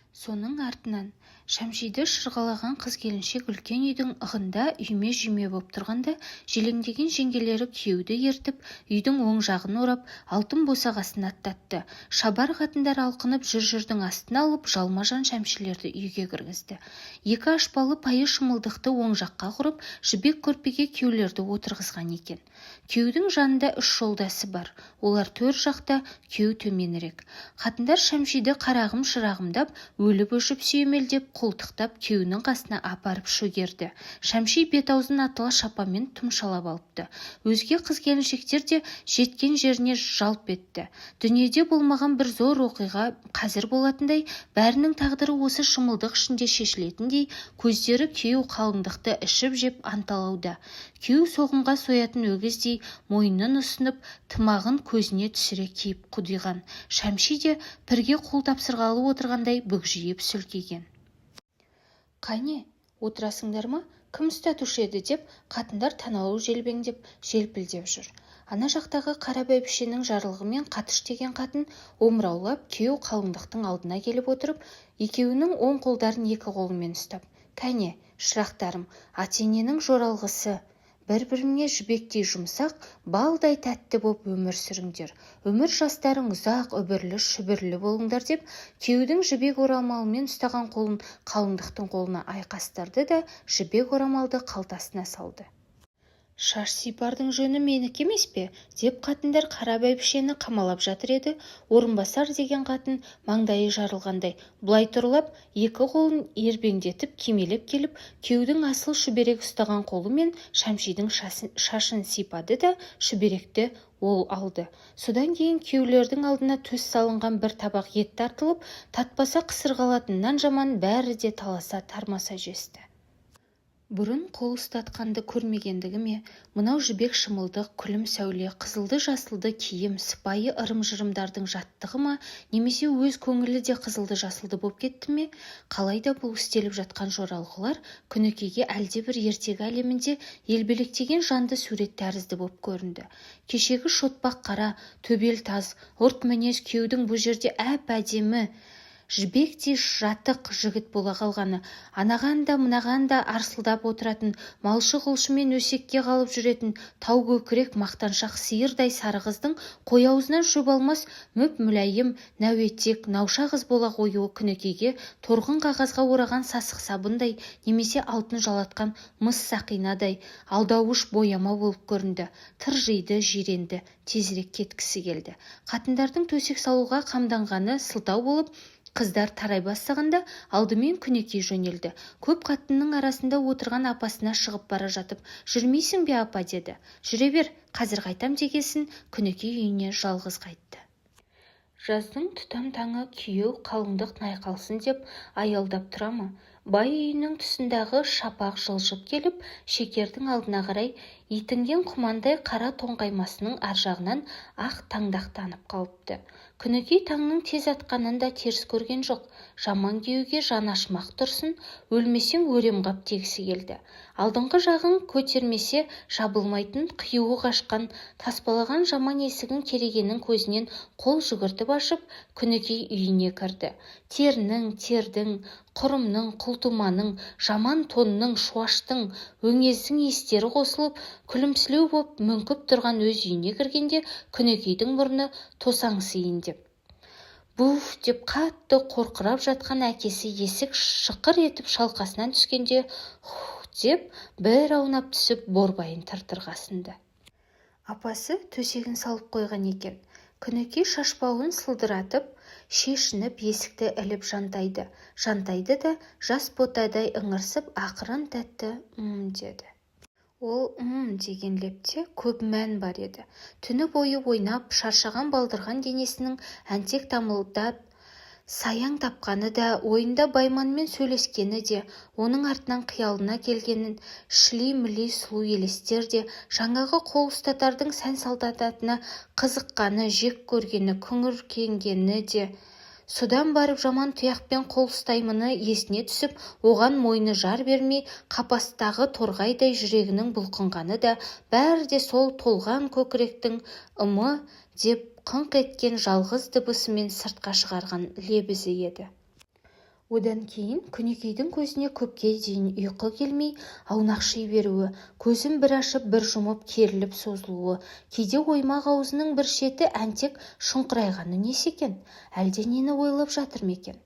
Соның артынан шәмшиді шырғалаған қыз-келіншек үлкен үйдің ығында үйме-жүйме боп тұрғанда желеңдеген жеңгелері күйеуді ертіп үйдің оң жағын орап алтын босағасын аттатты. Шабар қатындар алқынып жүр-жүрдің астына алып жалма-жан шәмшілерді үйге кіргізді. Екі ашпалы пайы шымылдықты оң жаққа құрып жібек көрпеге күйеулерді отырғызған екен. Күйеудің жанында үш жолдасы бар. Олар төр жақта, күйеу төменірек. Қатындар шәмшиді қарағым шырағымдап, өліп-өшіп сүйемелдеп, қолтықтап күйеуінің қасына апарып шөгерді. Шәмши бет-аузын атыла шапанмен тұмшалап алыпты. Өзге қыз-келіншектер де жеткен жеріне жалп етті. Дүниеде болмаған бір зор оқиға қазір болатындай, бәрінің тағдыры осы шымылдық ішінде шешілетіндей, көздері күйеу қалыңдықты ішіп-жеп анталауда. Күйеу соғымға соятын өгіздей мойнын ұсынып, тымағын көзіне түсіре киіп құдиған. Шәмши де пірге қол тапсырғалы отырғандай бүгжиіп сүлкиген. «Қане, отырасыңдар ма? Кім ұстатушы еді?» деп қатындар таналау желбеңдеп, желпілдеп жүр. Ана жақтағы қара бәйбішенің жарлығымен Қатыш деген қатын омыраулап күйеу қалыңдықтың алдына келіп отырып, екеуінің оң қолдарын екі қолымен ұстап: «Кәне, шырақтарым, ата-ененің жоралғысы, бір-біріңе жібектей жұмсақ, балдай тәтті боп өмір сүріңдер. Өмір жастарың ұзақ, үбірлі-шүбірлі болыңдар» деп күйеудің жібек орамалымен ұстаған қолын қалыңдықтың қолына айқастырды да жібек орамалды қалтасына салды. «Шаш сипардың жөні менікі емес пе?» деп қатындар қара бәйбішені қамалап жатыр еді. Орынбасар деген қатын маңдайы жарылғандай бұлай тұрылап, екі қолын ербеңдетіп кимелеп келіп, күйеудің асыл шүберек ұстаған қолымен Шәмшидің шашын сипады да шүберекті ол алды. Содан кейін күйеулердің алдына төс салынған бір табақ ет тартылып, татпаса қысырғалатыннан жаман бәрі де таласа тармаса жесті. Бұрын қол ұстатқанды көрмегендігі ме, мынау жібек шымылдық, күлім сәуле, қызылды-жасылды киім, сыпайы ырым-жырымдардың жаттығы ма, немесе өз көңілі де қызылды-жасылды боп кетті ме? Қалайда бұл істеліп жатқан жоралғылар Күнікейге әлдебір ертегі әлемінде елбелектеген жанды сурет тәрізді боп көрінді. Кешегі шотпақ қара, төбел таз, ұрт мінез күйеудің бұл жерде әп-әдемі, жібектей жатық жігіт бола қалғаны, анаған да мынаған да арсылдап отыратын, малшы-құлшымен өсекке қалып жүретін тау көкірек мақтаншақ сиырдай сары қыздың қой аузынан шөп алмас мүп-мүләйім, нәуетек, науша қыз бола қоюы Күнікейге торғын қағазға ораған сасық сабындай, немесе алтын жалатқан мыс сақинадай алдауыш бояма болып көрінді. Тыржиды, жиренді, тезірек кеткісі келді. Қатындардың төсек салуға қамданғаны сылтау болып, қыздар тарай бастағанда алдымен Күнікей жөнелді. Көп қатынның арасында отырған апасына шығып бара жатып: «Жүрмейсің бе, апа?» деді. «Жүре бер, қазір қайтам» дегесін Күнікей үйіне жалғыз қайтты. Жаздың тұтам таңы күйеу қалыңдық найқалсын деп аялдап тұра ма? Бай үйінің тұсындағы шапақ жылжып келіп, шекердің алдына қарай итінген құмандай қара тоңқаймасының аржағынан ақ таңдақтанып қалыпты. Күнікей таңның тез атқанын да теріс көрген жоқ. Жаман күйеуге жан ашымақ тұрсын, өлмесең өрем қап дегісі келді. Алдыңғы жағын көтермесе жабылмайтын қиюы қашқан таспалаған жаман есігін керегенің көзінен қол жүгіртіп ашып, Күнікей үйіне кірді. Тердің, құрымның, құлтуманың, жаман тонның, шуаштың, өңездің естері қосылып, күлімсілеу боп мүңкіп тұрған өз үйіне кіргенде Күнікейдің мұрны тосаңсиын деп, «Буф» деп қатты қорқырап жатқан әкесі есік шықыр етіп шалқасынан түскенде «Хух» деп бір аунап түсіп борбайын тыртырғасынды. Апасы төсегін салып қойған екен. Күнікей шашбауын сылдыратып, шешініп есікті іліп жантайды да жас ботадай ыңырсып ақырын тәтті деді. Ол деген лепте көп мән бар еді. Түні бойы ойнап, шаршаған балдырған денесінің әнтек дамылдап, саяң тапқаны да, ойында Байманмен сөйлескені де, оның артынан қиялына келгенін, шіли-міли сұлу елестер де, жаңағы қол ұстатардың сән-салтанатына қызыққаны, жек көргені, күңіркенгені де, содан барып жаман тұяқпен қол ұстаймыны есіне түсіп, оған мойны жар бермей, қапастағы торғайдай жүрегінің бұлқынғаны да, бәрі де сол толған көкіректің ымы деп қыңқ еткен жалғыз дыбысымен сыртқа шығарған лебізі еді. Одан кейін Күнекейдің көзіне көпке дейін ұйқы келмей аунақши беруі, көзін бір ашып бір жұмып керіліп созылуы, кейде оймақ аузының бір шеті әнтек шұңқырайғаны несі екен, әлде нені ойлап жатыр ма екен?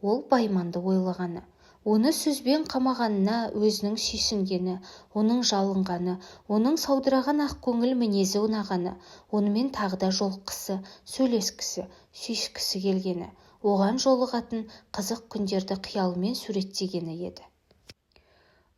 Ол Байманды ойлағаны, оны сөзбен қамағанына өзінің сүйсінгені, оның жалынғаны, оның саудыраған ақкөңіл мінезі ұнағаны, онымен тағы да жолыққысы, сөйлескісі, сүйіскісі келгені, оған жолығатын қызық күндерді қиялымен суреттегені еді.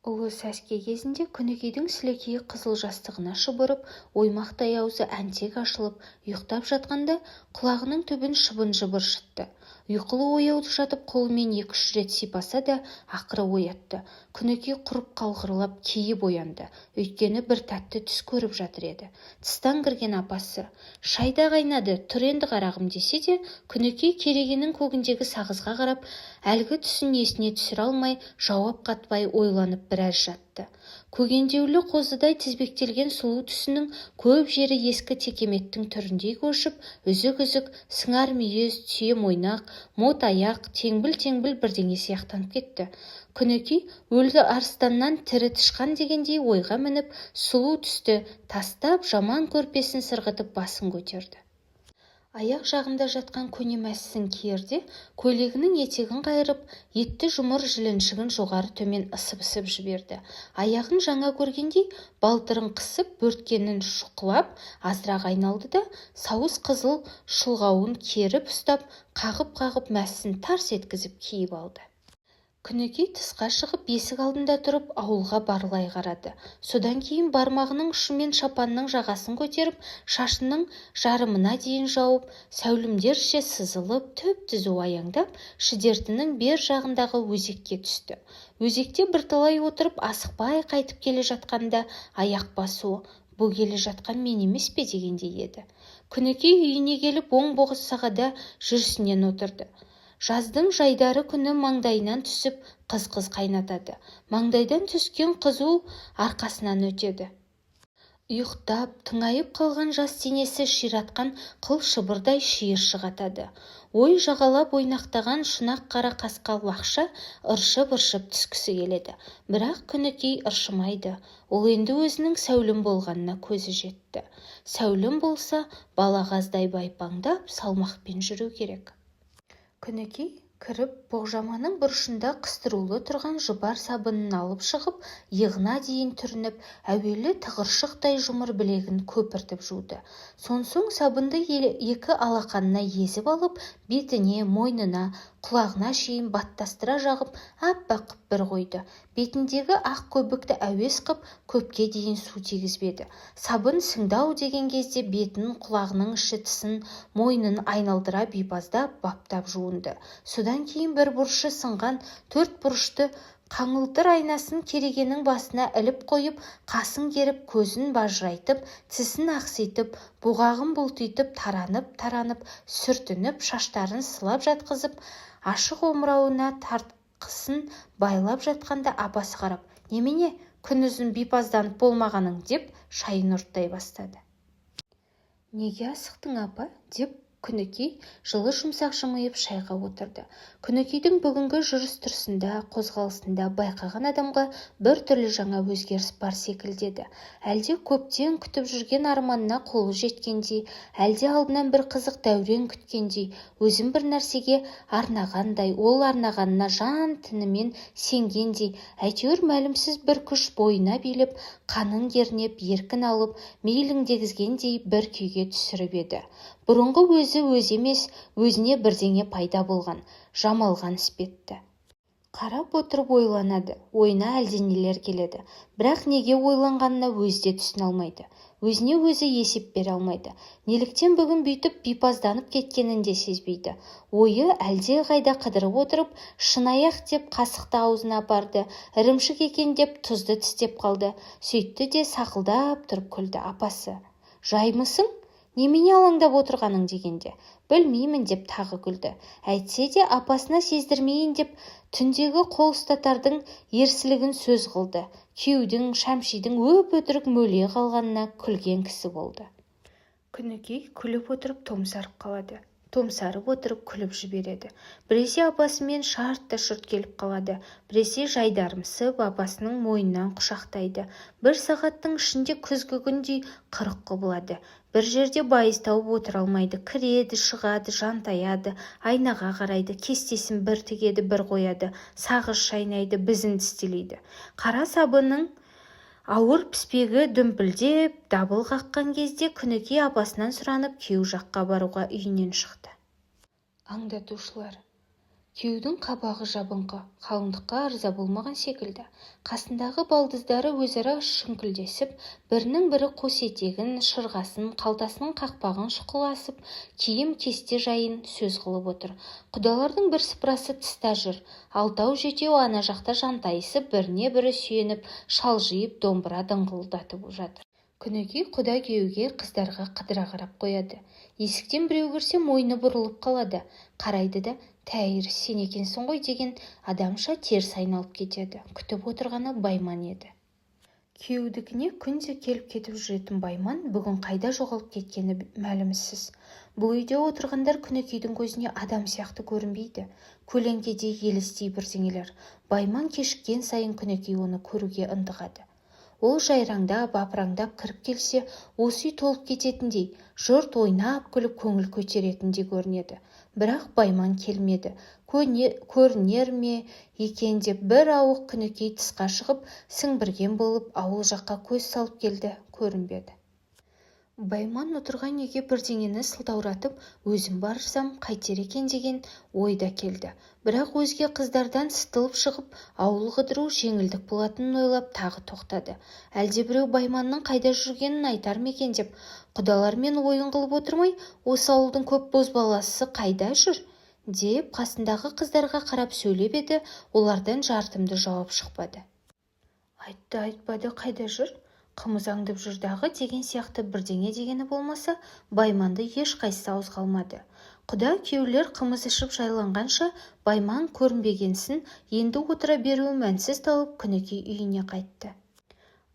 Ұлы сәске кезінде Күнекейдің сілекейі қызыл жастығына шұбырып, оймақтай аузы әнтек ашылып, ұйықтап жатқанда құлағының түбін шыбын-жыбыр шытты. Ұйқылы ояуды жатып қолымен 2-3 рет сипаса да ақыры оятты. Күнекей құрып қалғырлап кейіп оянды, өйткені бір тәтті түс көріп жатыр еді. Тыстан кірген апасы: «Шайда қайнады, тұр енді қарағым» десе де, Күнекей керегенің көгіндегі сағызға қарап, әлгі түсін есіне түсіре алмай, жауап қатпай ойланып біраз жатты. Көгендеулі қозыдай тізбектелген сұлу түсінің көп жері ескі текеметтің түріндей көшіп, үзік-үзік, сыңар мүйіз, түйе мойнақ, мот аяқ, теңбіл-теңбіл бірдеңе сияқтанып кетті. Күнекей өлді арыстаннан тірі тышқан дегендей ойға мініп, сұлу түсті тастап, жаман көрпесін сырғытып басын көтерді. Аяқ жағында жатқан көне мәсісін киерде, көйлегінің етегін қайырып, етті жұмыр жіліншігін жоғары төмен ысып-ысып жіберді. Аяғын жаңа көргендей, балтырын қысып, бөрткенін шұқылап, азырақ айналды да, сауыс қызыл шұлғауын керіп ұстап, қағып-қағып мәсісін тарс еткізіп киіп алды. Күнекей тысқа шығып есік алдында тұрып ауылға барлай қарады. Содан кейін бармағының ұшымен шапанның жағасын көтеріп, шашының жарымына дейін жауып, сәулімдерше сызылып, түп-түзу аяңдап, шідертінің бер жағындағы өзекке түсті. Өзекте бірталай отырып, асықпай қайтып келе жатқанда аяқ басуы: «Бұл келе жатқан мен емес пе?» дегендей еді. Күнекей үйіне келіп оң боғысағада жүрісінен отырды. Жаздың жайдары күні маңдайынан түсіп, қыз-қыз қайнатады. Маңдайдан түскен қызу арқасынан өтеді. Ұйықтап, тыңайып қалған жас денесі ширатқан қыл шыбырдай шиыршық атады. Ой жағалап ойнақтаған шұнақ қара қасқа лақша ыршып-ыршып түскісі келеді. Бірақ Күнекей ыршымайды. Ол енді өзінің сәулім болғанына көзі жетті. Сәулім болса, балағаздай байпаңдап, салмақпен жүру керек. Күнекей кіріп, боғжаманың бұрышында қыстырулы тұрған жұпар сабынын алып шығып, иығына дейін түрініп, әуелі тығыршықтай жұмыр білегін көпіртіп жуды. Сонсоң сабынды екі алақанына езіп алып, бетіне, мойнына, құлағына шейін баттастыра жағып, аппақ қып бір қойды. Бетіндегі ақ көбікті әуес қып, көпке дейін су тигізбеді. Сабын сіңді-ау деген кезде бетін, құлағының іші тысын, мойнын айналдыра бипаздап, баптап жуынды. Содан кейін бір бұрышы сынған 4 бұрышты қаңылтыр айнасын керегенің басына іліп қойып, қасын керіп, көзін бажырайтып, тісін ақситып, бұғағын бұлтитып, таранып, сүртініп, шаштарын сылап жатқызып, ашық омырауына тартқысын байлап жатқанда апасы қарап: «Немене, күн ұзын бипазданып болмағаның?» деп шайын ұрттай бастады. «Неге асықтың, апа?» деп Күнекей жылы жұмсақ жымиып шайға отырды. Күнекейдің бүгінгі жүріс-тұрысында, қозғалысында байқаған адамға бір түрлі жаңа өзгеріс бар секілдеді. Әлде көптен күтіп жүрген арманына қолы жеткендей, әлде алдынан бір қызық дәурен күткендей, өзін бір нәрсеге арнағандай, ол арнағанына жан тінімен сенгендей, әйтеуір мәлімсіз бір күш бойына билеп, қанын кернеп, еркін алып, мейлің дегізгендей бір күйге түсіріп еді. Бұрынғы өзі емес, өзіне бірдеңе пайда болған, жамалған іспетті. Қарап отырып ойланады, ойына әлденелер келеді. Бірақ неге ойланғанына өзі де түсіне алмайды. Өзіне өзі есеп бере алмайды. Неліктен бүгін бүйтіп бипазданып кеткенін де сезбейді. Ойы әлде қайда қыдырып отырып, шынаяқ деп қасықты аузына апарды, ірімшік екен деп тұзды тістеп қалды. Сөйтті де сақылдап тұрып күлді. Апасы: «Жаймысың? Немене алаңдап отырғаның?» дегенде, «Білмеймін» деп тағы күлді. Әйтсе де апасына сездірмейін деп түндегі қол ұстатардың ерсілігін сөз қылды. Күйеудің, Шәмшидің өп-өтірік мөле қалғанына күлген кісі болды. Күнекей күліп отырып томсарып қалады. томсарып отырып күліп жібереді. Біресе апасымен шартта шұрт келіп қалады, біресе жайдарымсып апасының мойнынан құшақтайды. Бір сағаттың ішінде күзгі күндей қырық құбылады. Бір жерде байыз тауып отыра алмайды, кіреді, шығады, жантаяды, айнаға қарайды, кестесін бір тігеді, бір қояды, сағыз шайнайды, бізін тістелейді. Қара сабының ауыр піспегі дүмпілдеп дабыл қаққан кезде Күнікей апасынан сұранып күйеу жаққа баруға үйінен шықты. Аңдатушылар. Күйеудің қабағы жабыңқы, қалыңдыққа ырза болмаған секілді. Қасындағы балдыздары өзара шүңкілдесіп, бірінің бірі қос етегін, шырғасын, қалтасының қақпағын шұқыласып, киім кесте жайын сөз қылып отыр. Құдалардың бір сыпырасы тыста жүр. Алтау жетеу ана жақта жантайысып, біріне бірі сүйеніп, шалжиып, домбыра дыңғылдатып жатыр. Күнікей құда күйеуге қыздарға қыдыра қарап қояды. Есіктен біреу кірсе мойны бұрылып қалады. Қарайды да, тәйір, сен екенсің ғой деген адамша теріс айналып кетеді. Күтіп отырғаны Байман еді. Күйеудікіне күнде келіп кетіп жүретін Байман бүгін қайда жоғалып кеткені мәлімсіз. Бұл үйде отырғандар Күнікейдің көзіне адам сияқты көрінбейді. Көлеңкеде елестей бірдеңелер. Байман кешіккен сайын Күнікей оны көруге ынтығады. Ол жайраңдап, апыраңдап кіріп келсе, осы үй толып кететіндей, жұрт ойнап күліп көңіл көтеретіндей көрінеді. Бірақ Байман келмеді. Көрінер ме екен деп бір ауық Күнікей тысқа шығып, сіңбірген болып ауыл жаққа көз салып келді, көрінбеді. Байман отырған үйге бірдеңені сылтауратып, өзім барсам қайтер екен деген ойда келді. Бірақ өзге қыздардан сытылып шығып, ауыл қыдыру жеңілдік болатынын ойлап тағы тоқтады. Әлде біреу Байманның қайда жүргенін айтар ма екен деп, құдалармен ойын қылып отырмай, осы ауылдың көп бозбаласы қайда жүр деп қасындағы қыздарға қарап сөйлеп еді, олардан жартымды жауап шықпады. Айтпады қайда жүр? Қымыз аңдып жүрдағы деген сияқты бірдеңе дегені болмаса, Байманды ешқайсысы ауыз қалмады. Құда күйеулер қымыз ішіп жайланғанша Байман көрінбегенсін, енді отыра беруі мәнсіз тауып Күнікей үйіне қайтты.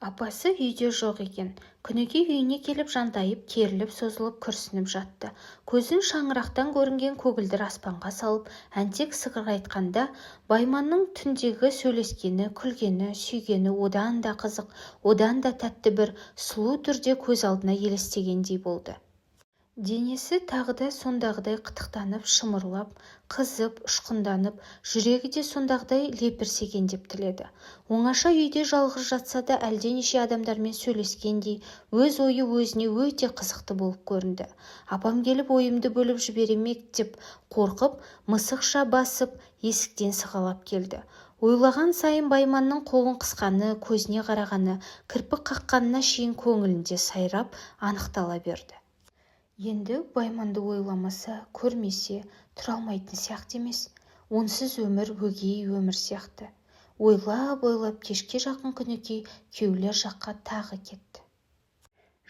Апасы үйде жоқ екен. Күнікей үйіне келіп жантайып, керіліп, созылып, күрсініп жатты. Көзін шаңырақтан көрінген көгілдір аспанға салып, әнтек сығырайтқанда, Байманның түндегі сөйлескені, күлгені, сүйгені одан да қызық, одан да тәтті бір сұлу түрде көз алдына елестегендей болды. Денесі тағы да сондағыдай қытықтанып, шымырлап, қызып, ұшқынданып, жүрегі де сондағыдай лепірсеген деп тіледі. Оңаша үйде жалғыз жатса да әлденеше адамдармен сөйлескендей, өз ойы өзіне өте қызықты болып көрінді. Апам келіп ойымды бөліп жіберемек деп қорқып, мысықша басып, есіктен сығалап келді. Ойлаған сайын Байманның қолын қысқаны, көзіне қарағаны, кірпік қаққанына шейін көңілінде сайрап, анықтала берді. Енді Байманды ойламаса, көрмесе, тұра алмайтын сияқты емес. Онсыз өмір өгей өмір сияқты. Ойлап кешке жақын Күнікей күйеулер жаққа тағы кетті.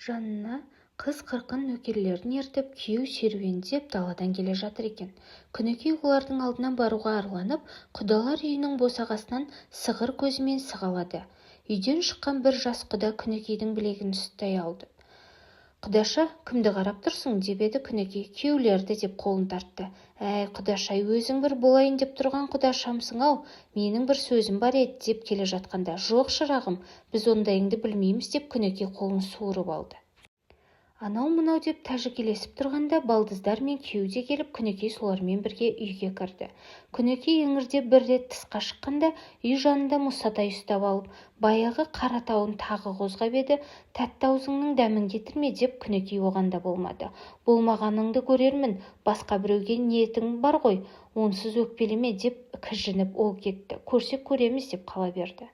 Жанына қыз қырқын нөкерлерін ертіп, күйеу серуендеп даладан келе жатыр екен. Күнікей олардың алдынан баруға арланып, құдалар үйінің босағасынан сығыр көзімен сығалады. Үйден шыққан бір жас құда Күнікейдің білегін ұстай алды. «Құдаша, кімді қарап тұрсың?» деп еді Күнікей. «Күйеулерді» деп қолын тартты. «Әй, құдашай, өзің бір болайын деп тұрған құдашамсың-ау, менің бір сөзім бар еді» деп келе жатқанда, «Жоқ, шырағым, біз ондайыңды білмейміз» деп Күнікей қолын суырып алды. Анау-мынау деп тәжікелесіп тұрғанда балдыздар мен күйеу де келіп, Күнікей солармен бірге үйге кірді. Күнікей еңірдеп бір рет тысқа шыққанда, үй жанында Мұсатай ұстап алып, баяғы қара тауын тағы қозғап еді, «Тәтті аузыңның дәмін кетірме» деп Күнікей оған да болмады. «Болмағаныңды көрермін, басқа біреуге ниетің бар ғой, онсыз өкпелеме» деп кіжініп ол кетті. «Көрсек көреміз» деп қала берді.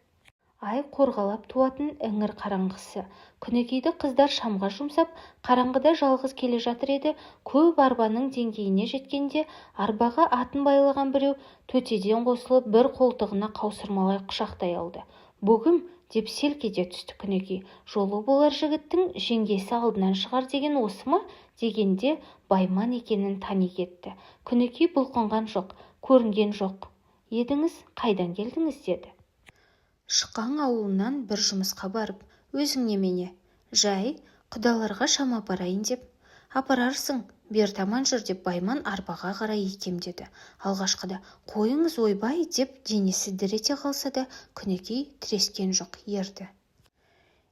Ай қорғалап туатын іңір қараңғысы. Күнікейді қыздар шамға жұмсап, қараңғыда жалғыз келе жатыр еді. Көп арбаның деңгейіне жеткенде, арбаға атын байлаған біреу төтеден қосылып, бір қолтығына қаусырмалай құшақтай алды. «Бүгім» деп селк ете түсті Күнікей. «Жолы болар жігіттің жеңгесі алдынан шығар деген осы ма?» дегенде Байман екенін тани кетті. Күнікей бұлқынған жоқ, көрінген жоқ. «Едіңіз, қайдан келдіңіз?» деді. Шықаң ауылынан бір жұмысқа барып, «Өзің немене?» «Жай, құдаларға шам апарайын деп». «Апарарсың, бер таман жүр деп Байман арбаға қарай икемдеді. Алғашқыда қойыңыз ойбай деп денесі дір ете қалса да Күнекей тірескен жоқ, ерді.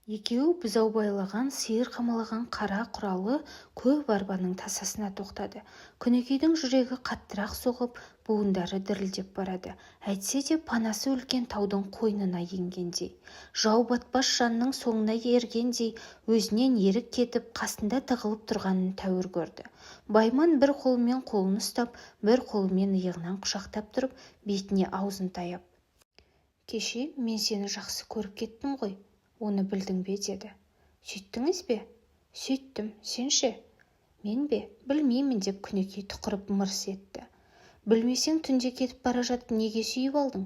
Екеуі бұзау байлаған, сиыр қамалаған қара құралы көп арбаның тасасына тоқтады. Күнекейдің жүрегі қаттырақ соғып, буындары дірілдеп барады. Әйтсе де панасы үлкен таудың қойнына енгендей. Жау батпас жанның соңына ергендей, өзінен ерік кетіп, қасында тығылып тұрғанын тәуір көрді. Байман бір қолымен қолын ұстап, бір қолымен иығынан құшақтап тұрып, бетіне аузын таяп: «Кеше мен сені жақсы көріп кеттім ғой. Оны білдің бе?» деді. «Сөйттіңіз бе?» «Сөйттім, сен ше?» «Мен бе? Білмеймін» деп Күнекей тұқырып мырс етті. «Білмесең түнде кетіп бара жатып неге сүйіп алдың?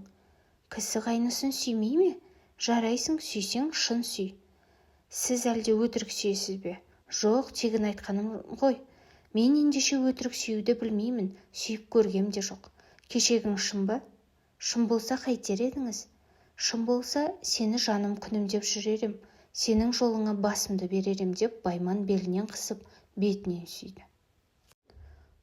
Кісі қайнысын сүймей ме? Жарайсың, сүйсең шын сүй». «Сіз әлде өтірік сүйесіз бе?» «Жоқ, тегін айтқаным ғой. Мен ендеше өтірік сүюді білмеймін, сүйіп көргем де жоқ». «Кешегің шын ба?» «Шын болса қайтер едіңіз?» «Шын болса, сені жаным күнім деп жүререм, сенің жолыңа басымды беререм» деп Байман белінен қысып, бетінен сүйді.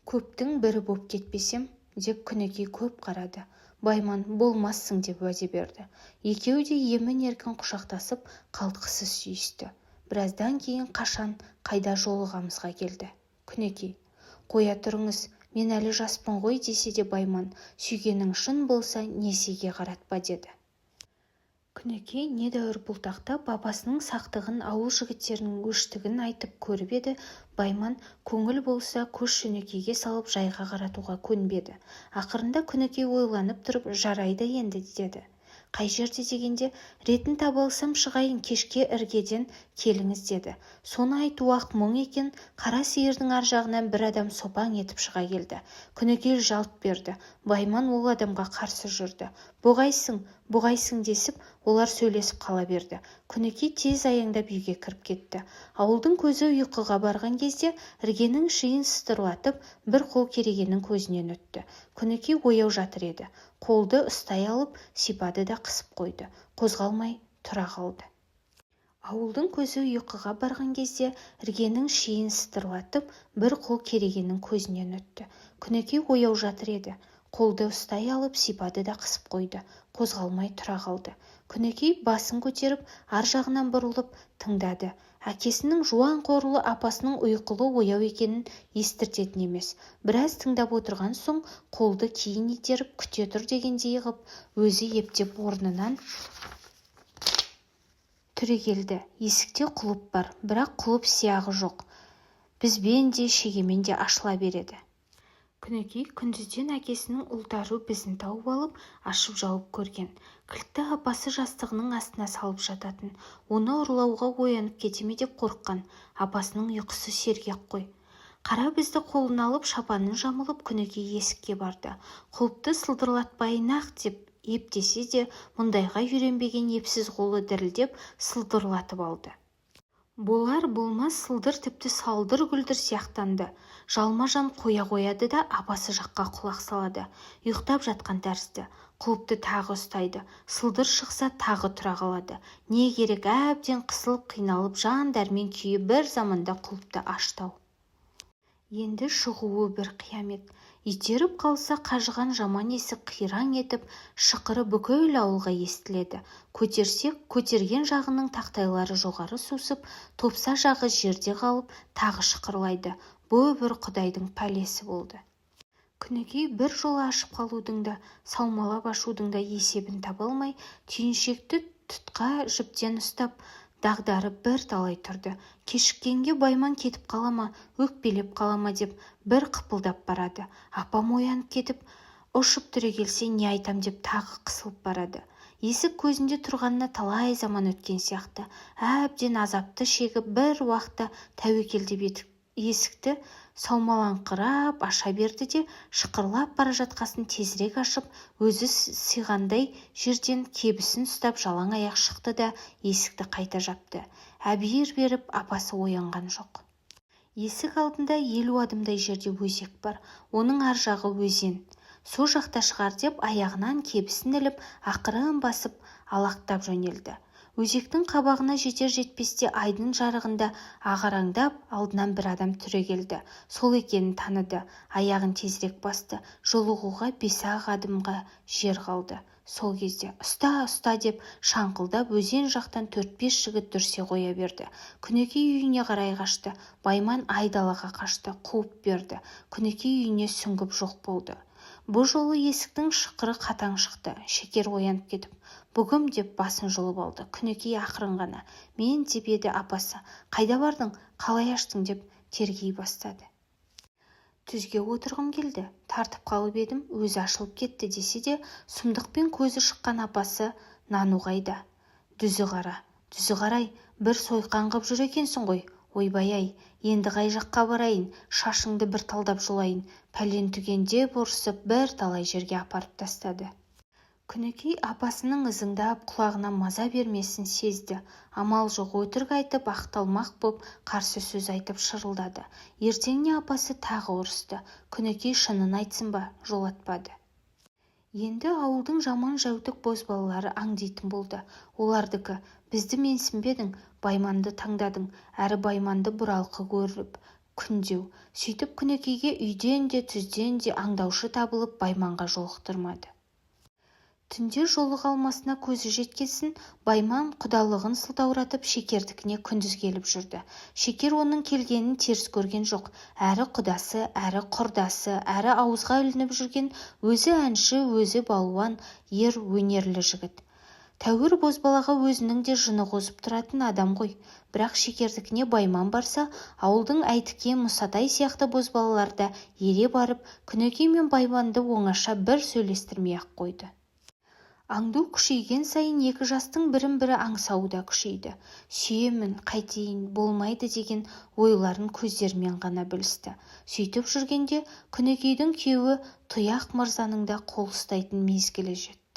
«Көптің бірі боп кетпесем» деп Күнекей көп қарады. Байман «болмассың» деп уәде берді. Екеуі де емін-еркін құшақтасып, қалтқысыз сүйісті. Біраздан кейін қашан, қайда жолығамызға келді. Күнекей: «Қоя тұрыңыз, мен әлі жаспын ғой» десе де Байман: «Сүйгенің шын болса, несиге қаратпа» деді. Күнекей недәуір бұлтақтап, апасының сақтығын, ауыл жігіттерінің өштігін айтып көріп еді. Байман көңіл болса көш Күнекейге салып жайға қаратуға көнбеді. Ақырында Күнекей ойланып тұрып: «Жарайды енді» деді. «Қай жерде?» дегенде: «Ретін таба алсам шығайын, кешке іргеден келіңіз» деді. Соны айту ақ мұң екен. Қара сиырдың ар жағынан бір адам сопаң етіп шыға келді. Күнекей жалт берді. Байман ол адамға қарсы жүрді. «Бұғайсың» десіп, олар сөйлесіп қала берді. Күнекей тез аяңдап үйге кіріп кетті. Ауылдың көзі ұйқыға барған кезде іргенің шиын сытырлатып, бір қол керегенің көзінен өтті. Күнекей ояу жатыр еді. Қолды ұстай алып, сипады да қысып қойды. Қозғалмай тұра қалды. Ауылдың көзі ұйқыға барған кезде іргенің шиын сытырлатып, бір қол керегенің көзінен өтті. Күнекей ояу жатыр еді. Қолды ұстай алып, сипады да қысып қойды. Қозғалмай тұра қалды. Күнекей басын көтеріп, ар жағынан бұрылып тыңдады. Әкесінің жуан қорлы, апасының ұйқылы ояу екенін естіртетін емес. Біраз тыңдап отырған соң қолды кейін итеріп күте тұр дегендей ғып, өзі ептеп орнынан түрегелді. Есікте құлып бар, бірақ құлып сияғы жоқ. Бізбен де шегемен де ашыла береді. Күнекей күндізден әкесінің ұлтару бізін тауып алып, ашып жауып көрген. Кілтті апасы жастығының астына салып жататын. Оны ұрлауға оянып кетеме деп қорыққан. Апасының ұйқысы сергек қой. Қара бізді қолына алып, шапанын жамылып, Күнекей есікке барды. Құлыпты сылдырлатпайын-ақ деп ептесе де, мұндайға үйренбеген епсіз қолы дірілдеп сылдырлатып алды. Болар-болмас сылдыр тіпті салдыр-гүлдір сияқтанды. Жалма-жан қоя қояды да апасы жаққа құлақ салады. Ұйықтап жатқан тәрізді. Құлыпты тағы ұстайды. Сылдыр шықса тағы тұра қалады. Не керек, әбден қысылып қиналып, жан дәрмен күйі бір заманда құлыпты аштау. Енді шығуы бір қиямет. Итеріп қалса қажыған жаман есік қираң етіп, шықыры бүкіл ауылға естіледі. Көтерсек, көтерген жағының тақтайлары жоғары сусып, топса жағы жерде қалып, тағы шықырлайды. Бұл бір құдайдың пәлесі болды. Күнекей бір жолы ашып қалудың да, саумалап ашудың да есебін таба алмай, түйіншекті тұтқа жіптен ұстап, дағдарып бір талай тұрды. Кешіккенге Байман кетіп қалама, өкпелеп қалама деп бір қыпылдап барады. Апам оянып кетіп, ұшып түрегелсе не айтам деп тағы қысылып барады. Есік көзінде тұрғанына талай заман өткен сияқты. Әбден азапты шегіп бір уақытта тәуекелдеп есікті саумалаңқырап аша берді де, шықырлап бара жатқасын тезірек ашып, өзі сыйғандай жерден кебісін ұстап жалаң аяқ шықты да есікті қайта жапты. Әбиір беріп апасы оянған жоқ. Есік алдында 50 адымдай жерде өзек бар. Оның ар жағы өзен. Со жақта шығар деп аяғынан кебісін іліп, ақырын басып алақтап жөнелді. Өзектің қабағына жетер-жетпесте айдың жарығында ағараңдап алдынан бір адам түрегелді. Сол екенін таныды. Аяғын тезірек басты. Жолығуға 5-ақ адымға жер қалды. Сол кезде «Ұста, ұста!» деп шаңқылдап өзен жақтан 4-5 жігіт дүрсе қоя берді. Күнекей үйіне қарай қашты. Байман айдалаға қашты, қуып берді. Күнекей үйіне сүңгіп жоқ болды. Бұл жолы есіктің шықыры қатаң шықты. Шекер оянып кетіп, «Бүгім» деп басын жұлып алды. Күнекей ақырын ғана «Мен» деп еді. Апасы «Қайда бардың? Қалай аштың?» деп тергей бастады. «Түзге отырғым келді. Тартып қалып едім, өзі ашылып кетті» десе де, сұмдықпен көзі шыққан апасы «Нану қайда?» «Дүзі қара, дүзі қарай, бір сойқан қып жүр екенсің ғой. Ойбай-ай, енді қай жаққа барайын, шашыңды бір талдап жолайын». Пәлен түгенде ұрсып бір талай жерге апарып тастады. Күнекей апасының ызыңдап құлағына маза бермесін сезді. Амал жоқ, өтірік айтып ақталмақ боп қарсы сөз айтып шырылдады. Ертеңіне апасы тағы ұрысты. Күнекей шынын айтсын ба, жолатпады. Енді ауылдың жаман жәутік бозбалалары аңдитын болды. Олардікі: «Бізді менсінбедің, Байманды таңдадың, әрі Байманды бұралқы көріп күндеу». Сөйтіп Күнекейге үйден де түзден де аңдаушы табылып Байманға жолықтырмады. Түнде жолыға алмасына көзі жеткесін, Байман құдалығын сылтауратып Шекердікіне күндіз келіп жүрді. Шекер оның келгенін теріс көрген жоқ. Әрі құдасы, әрі құрдасы, әрі ауызға ілініп жүрген, өзі әнші, өзі балуан, ер өнерлі жігіт. Тәуір бозбалаға өзінің де жыны қозып тұратын адам ғой. Бірақ Шекердікіне Байман барса, ауылдың Әйтіке, Мұсатай сияқты бозбалалар да ере барып, Күнекей мен Байманды оңаша бір сөйлестірмей-ақ қойды. Аңду күшейген сайын екі жастың бірін-бірі аңсауы да күшейді. Сүйемін, қайтейін, болмайды деген ойларын көздерімен ғана білісті. Сөйтіп жүргенде Күнекейдің күйеуі Тұяқ мырзаның да қол ұстайтын мезгілі жетті.